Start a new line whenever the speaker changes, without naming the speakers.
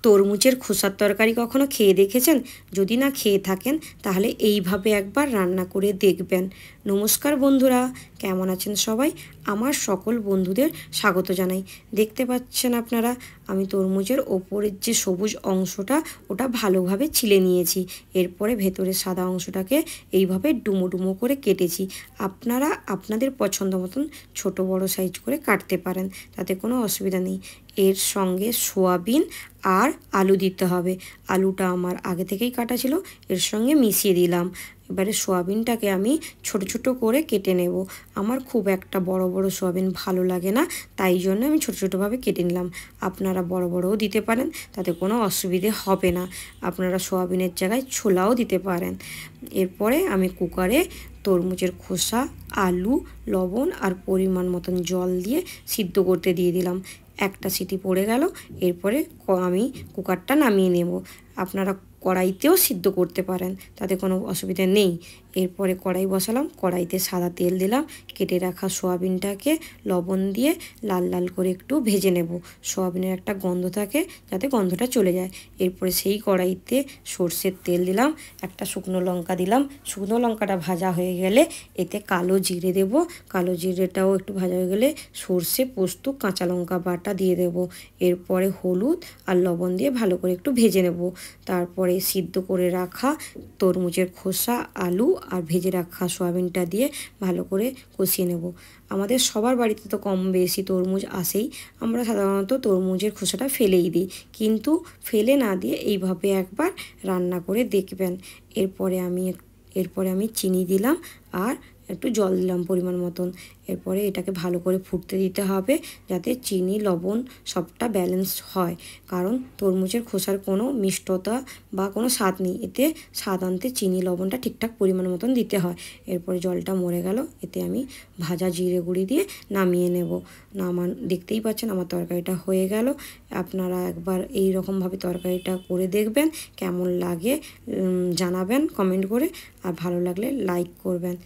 তরমুজের খোসার তরকারি কখনো খেয়ে দেখেছেন? যদি না খেয়ে থাকেন তাহলে এইভাবে একবার রান্না করে দেখবেন। নমস্কার বন্ধুরা, কেমন আছেন সবাই? আমার সকল বন্ধুদের স্বাগত জানাই। দেখতে পাচ্ছেন আপনারা, আমি তরমুজের ওপরের যে সবুজ অংশটা ওটা ভালোভাবে ছিলে নিয়েছি। এরপরে ভেতরের সাদা অংশটাকে এইভাবে ডুমো ডুমো করে কেটেছি। আপনারা আপনাদের পছন্দ মতন ছোট বড় সাইজ করে কাটতে পারেন, তাতে কোনো অসুবিধা নেই। এর সঙ্গে সোয়াবিন আর আলু দিতে হবে। আলুটা আমার আগে থেকেই কাটা ছিল, এর সঙ্গে মিশিয়ে দিলাম। এবারে সোয়াবিনটাকে আমি ছোট ছোট করে কেটে নেব। আমার খুব একটা বড় বড় সোয়াবিন ভালো লাগে না, তাই জন্য আমি ছোট ছোটোভাবে কেটে নিলাম। আপনারা বড় বড়ও দিতে পারেন, তাতে কোনো অসুবিধে হবে না। আপনারা সোয়াবিনের জায়গায় ছোলাও দিতে পারেন। এরপরে আমি কুকারে তরমুজের খোসা, আলু, লবণ আর পরিমাণ মতন জল দিয়ে সিদ্ধ করতে দিয়ে দিলাম। একটা সিটি পড়ে গেল। এরপরে আমি কুকারটা নামিয়ে নেব। আপনারা কড়াইতেও সিদ্ধ করতে পারেন, তাতে কোনো অসুবিধা নেই। এরপরে কড়াই বসালাম, কড়াইতে সাদা তেল দিলাম। কেটে রাখা সোয়াবিনটাকে লবণ দিয়ে লাল লাল করে একটু ভেজে নেব। সোয়াবিনের একটা গন্ধ থাকে, যাতে গন্ধটা চলে যায়। এরপরে সেই কড়াইতে সর্ষের তেল দিলাম, একটা শুকনো লঙ্কা দিলাম। শুকনো লঙ্কাটা ভাজা হয়ে গেলে এতে কালো জিরে দেব। কালো জিরেটাও একটু ভাজা হয়ে গেলে সর্ষে, পোস্ত, কাঁচা লঙ্কা বাটা দিয়ে দেব। এরপরে হলুদ আর লবণ দিয়ে ভালো করে একটু ভেজে নেব। তারপরে সিদ্ধ করে রাখা তরমুজের খোসা, আলু আর ভেজে রাখা সয়াবিনটা দিয়ে ভালো করে কষিয়ে নেব। আমাদের সবার বাড়িতে তো কম বেশি তরমুজ আসেই। আমরা সাধারণত তরমুজের খোসাটা ফেলেই দিই, কিন্তু ফেলে না দিয়ে এইভাবে একবার রান্না করে দেখবেন। এরপরে আমি চিনি দিলাম আর একটু জল দিলাম পরিমাণ মতন। এরপরে এটাকে ভালো করে ফুটতে দিতে হবে, যাতে চিনি লবণ সবটা ব্যালেন্স হয়। কারণ তরমুজের খোসার কোনো মিষ্টতা বা কোনো স্বাদ নেই, এতে স্বাদ আনতে চিনি লবণটা ঠিকঠাক পরিমাণ মতন দিতে হয়। এরপরে জলটা মরে গেল, এতে আমি ভাজা জিরে গুঁড়ি দিয়ে নামিয়ে নেব। দেখতেই পাচ্ছেন আমার তরকারিটা হয়ে গেল। আপনারা একবার এই রকমভাবে তরকারিটা করে দেখবেন, কেমন লাগে জানাবেন কমেন্ট করে। আর ভালো লাগলে লাইক করবেন।